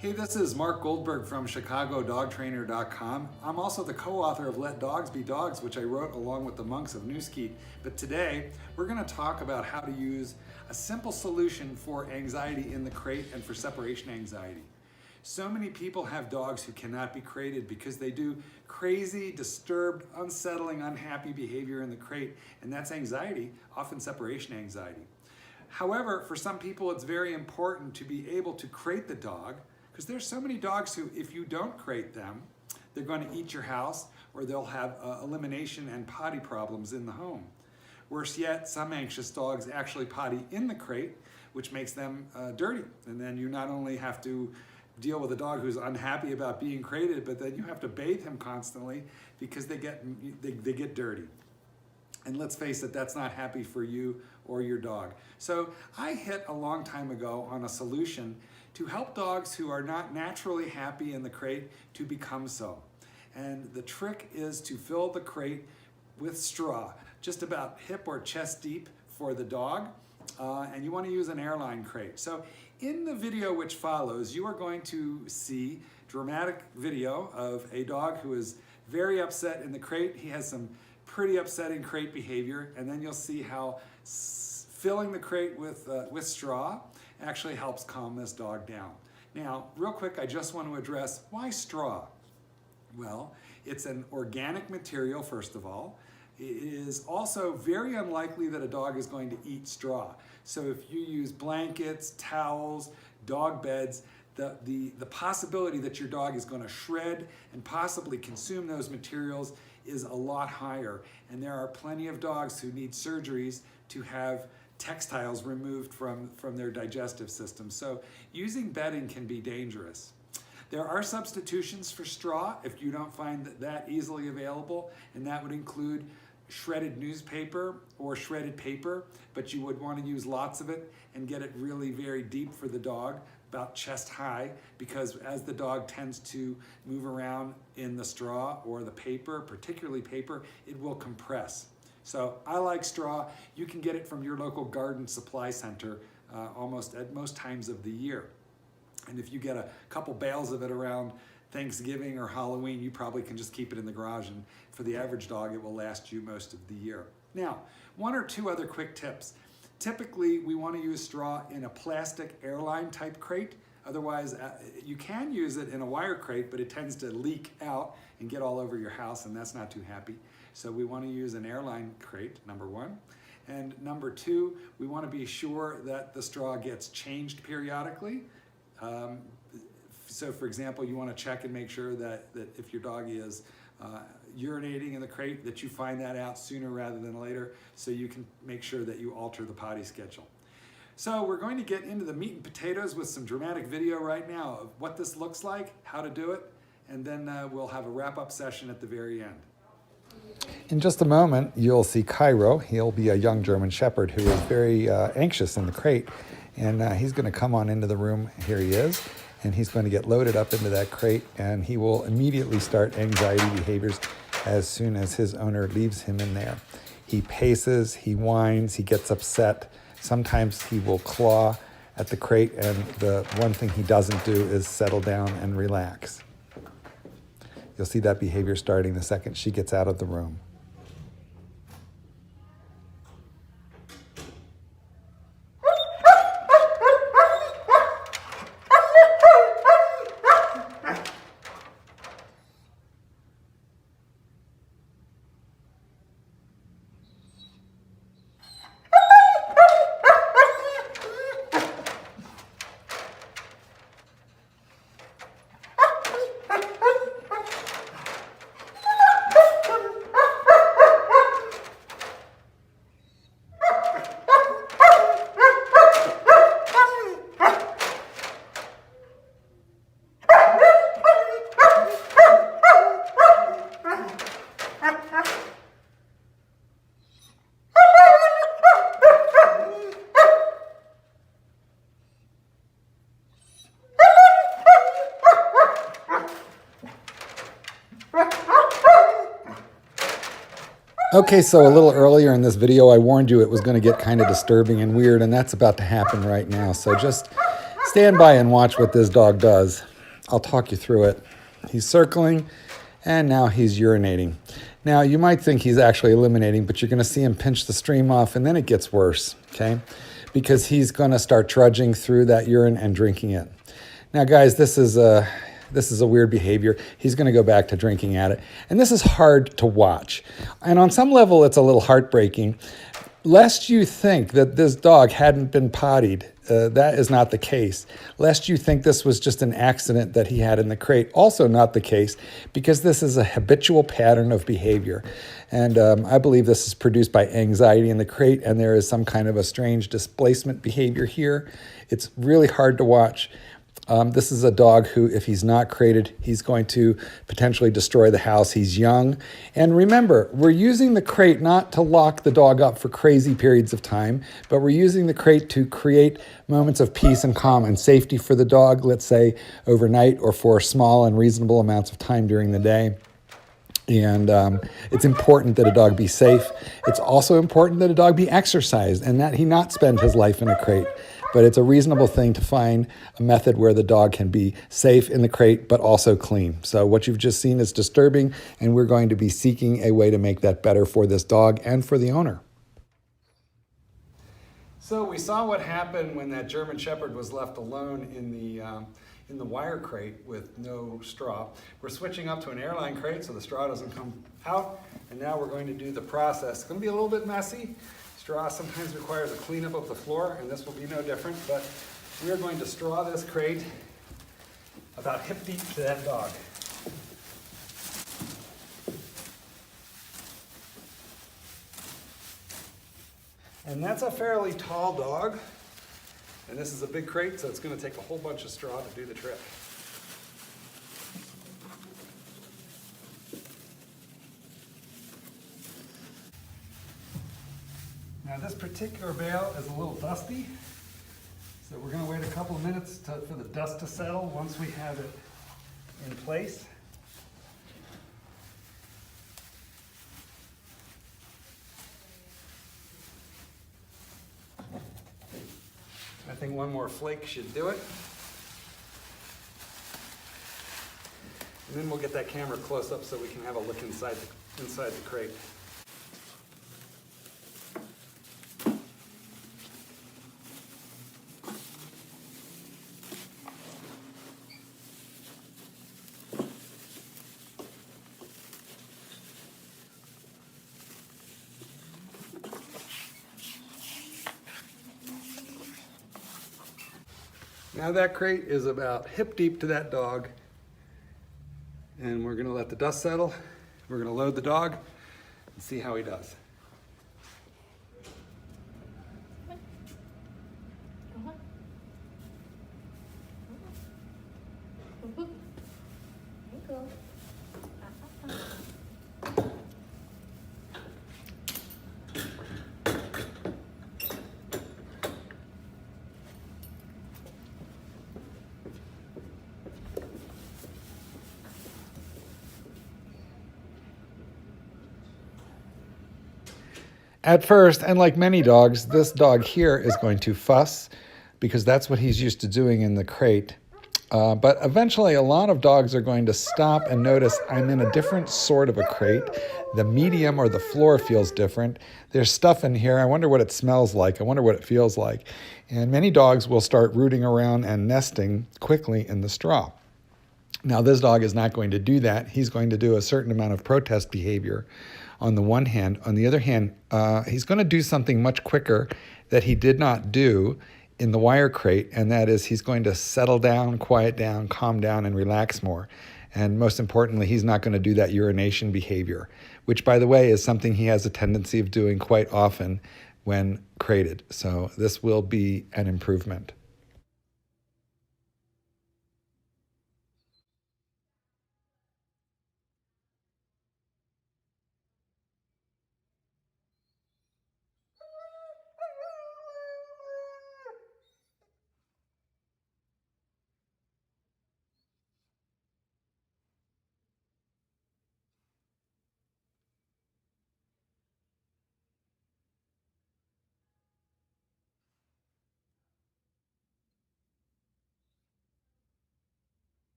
Hey, this is Mark Goldberg from ChicagoDogTrainer.com. I'm also the co-author of Let Dogs Be Dogs, which I wrote along with the monks of Newskeet. But today, we're going to talk about how to use a simple solution for anxiety in the crate and for separation anxiety. So many people have dogs who cannot be crated because they do crazy, disturbed, unsettling, unhappy behavior in the crate, and that's anxiety, often separation anxiety. However, for some people, it's very important to be able to crate the dog, because there's so many dogs who, if you don't crate them, they're going to eat your house or they'll have elimination and potty problems in the home. Worse yet, some anxious dogs actually potty in the crate, which makes them dirty. And then you not only have to deal with a dog who's unhappy about being crated, but then you have to bathe him constantly because they get dirty. And let's face it, that's not happy for you or your dog. So I hit a long time ago on a solution to help dogs who are not naturally happy in the crate to become so. And the trick is to fill the crate with straw, just about hip or chest deep for the dog. And you want to use an airline crate. So in the video which follows, you are going to see dramatic video of a dog who is very upset in the crate. He has some pretty upsetting crate behavior, and then you'll see how filling the crate with straw actually helps calm this dog down. Now, real quick, I just want to address why straw? Well, it's an organic material, first of all. It is also very unlikely that a dog is going to eat straw. So if you use blankets, towels, dog beds, the possibility that your dog is going to shred and possibly consume those materials is a lot higher. And there are plenty of dogs who need surgeries to have textiles removed from their digestive system. So using bedding can be dangerous. There are substitutions for straw if you don't find that easily available, and that would include shredded newspaper or shredded paper, but you would want to use lots of it and get it really very deep for the dog, about chest high, because as the dog tends to move around in the straw or the paper, particularly paper, it will compress. So I like straw. You can get it from your local garden supply center almost at most times of the year. And if you get a couple bales of it around Thanksgiving or Halloween, you probably can just keep it in the garage, and for the average dog, it will last you most of the year. Now, one or two other quick tips. Typically, we want to use straw in a plastic airline type crate. Otherwise, you can use it in a wire crate, but it tends to leak out and get all over your house, and that's not too happy. So we want to use an airline crate, number one. And number two, we want to be sure that the straw gets changed periodically. So for example, you want to check and make sure that if your dog is urinating in the crate, that you find that out sooner rather than later, so you can make sure that you alter the potty schedule. So we're going to get into the meat and potatoes with some dramatic video right now of what this looks like, how to do it, and then we'll have a wrap-up session at the very end. In just a moment, you'll see Cairo. He'll be a young German Shepherd who is very anxious in the crate, and he's going to come on into the room. Here he is, and he's going to get loaded up into that crate, and he will immediately start anxiety behaviors as soon as his owner leaves him in there. He paces, he whines, he gets upset. Sometimes he will claw at the crate, and the one thing he doesn't do is settle down and relax. You'll see that behavior starting the second she gets out of the room. Okay, so a little earlier in this video, I warned you it was going to get kind of disturbing and weird, and that's about to happen right now. So just Stand by and watch what this dog does. I'll talk you through it. He's circling, and now he's urinating. Now, you might think he's actually eliminating, but you're going to see him pinch the stream off, and then it gets worse, okay? Because he's going to start trudging through that urine and drinking it. Now, guys, this is a weird behavior. He's going to go back to drinking at it. And this is hard to watch. And on some level, it's a little heartbreaking. Lest you think that this dog hadn't been pottied, that is not the case. Lest you think this was just an accident that he had in the crate, also not the case, because this is a habitual pattern of behavior. And I believe this is produced by anxiety in the crate, and there is some kind of a strange displacement behavior here. It's really hard to watch. This is a dog who, if he's not crated, he's going to potentially destroy the house. He's young. And remember, we're using the crate not to lock the dog up for crazy periods of time, but we're using the crate to create moments of peace and calm and safety for the dog, let's say overnight or for small and reasonable amounts of time during the day. And it's important that a dog be safe. It's also important that a dog be exercised and that he not spend his life in a crate. But it's a reasonable thing to find a method where the dog can be safe in the crate, but also clean. So what you've just seen is disturbing, and we're going to be seeking a way to make that better for this dog and for the owner. So we saw what happened when that German Shepherd was left alone in the wire crate with no straw. We're switching up to an airline crate so the straw doesn't come out, and now we're going to do the process. It's going to be a little bit messy. Straw sometimes requires a cleanup of the floor, and this will be no different, but we are going to straw this crate about hip deep to that dog. And that's a fairly tall dog, and this is a big crate, so it's going to take a whole bunch of straw to do the trick. Now this particular bale is a little dusty, so we're going to wait a couple of minutes for the dust to settle once we have it in place. I think one more flake should do it. And then we'll get that camera close up so we can have a look inside the crate. Now that crate is about hip deep to that dog, and we're going to let the dust settle. We're going to load the dog and see how he does. At first, and like many dogs, this dog here is going to fuss because that's what he's used to doing in the crate. But eventually, a lot of dogs are going to stop and notice I'm in a different sort of a crate. The medium or the floor feels different. There's stuff in here. I wonder what it smells like. I wonder what it feels like. And many dogs will start rooting around and nesting quickly in the straw. Now, this dog is not going to do that. He's going to do a certain amount of protest behavior on the one hand. On the other hand, he's going to do something much quicker that he did not do in the wire crate, and that is he's going to settle down, quiet down, calm down, and relax more. And most importantly, he's not going to do that urination behavior, which, by the way, is something he has a tendency of doing quite often when crated. So this will be an improvement.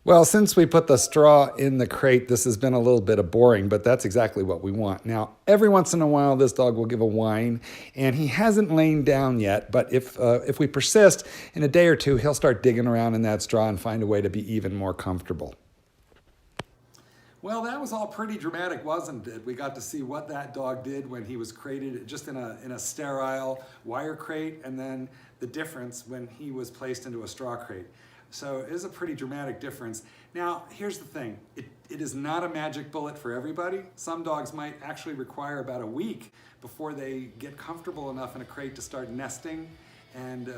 Well, since we put the straw in the crate, this has been a little bit of boring, but that's exactly what we want. Now, every once in a while, this dog will give a whine, and he hasn't lain down yet, but if we persist, in a day or two, he'll start digging around in that straw and find a way to be even more comfortable. Well, that was all pretty dramatic, wasn't it? We got to see what that dog did when he was crated just in a sterile wire crate, and then the difference when he was placed into a straw crate. So it is a pretty dramatic difference. Now, here's the thing. It is not a magic bullet for everybody. Some dogs might actually require about a week before they get comfortable enough in a crate to start nesting and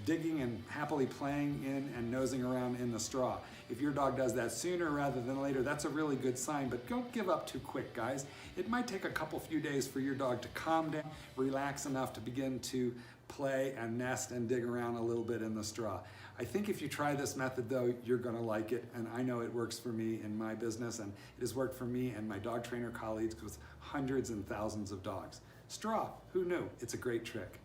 digging and happily playing in and nosing around in the straw. If your dog does that sooner rather than later, that's a really good sign, but don't give up too quick, guys. It might take a few days for your dog to calm down, relax enough to begin to play and nest and dig around a little bit in the straw. I think if you try this method though, you're gonna like it, and I know it works for me in my business, and it has worked for me and my dog trainer colleagues with hundreds and thousands of dogs. Straw, who knew? It's a great trick.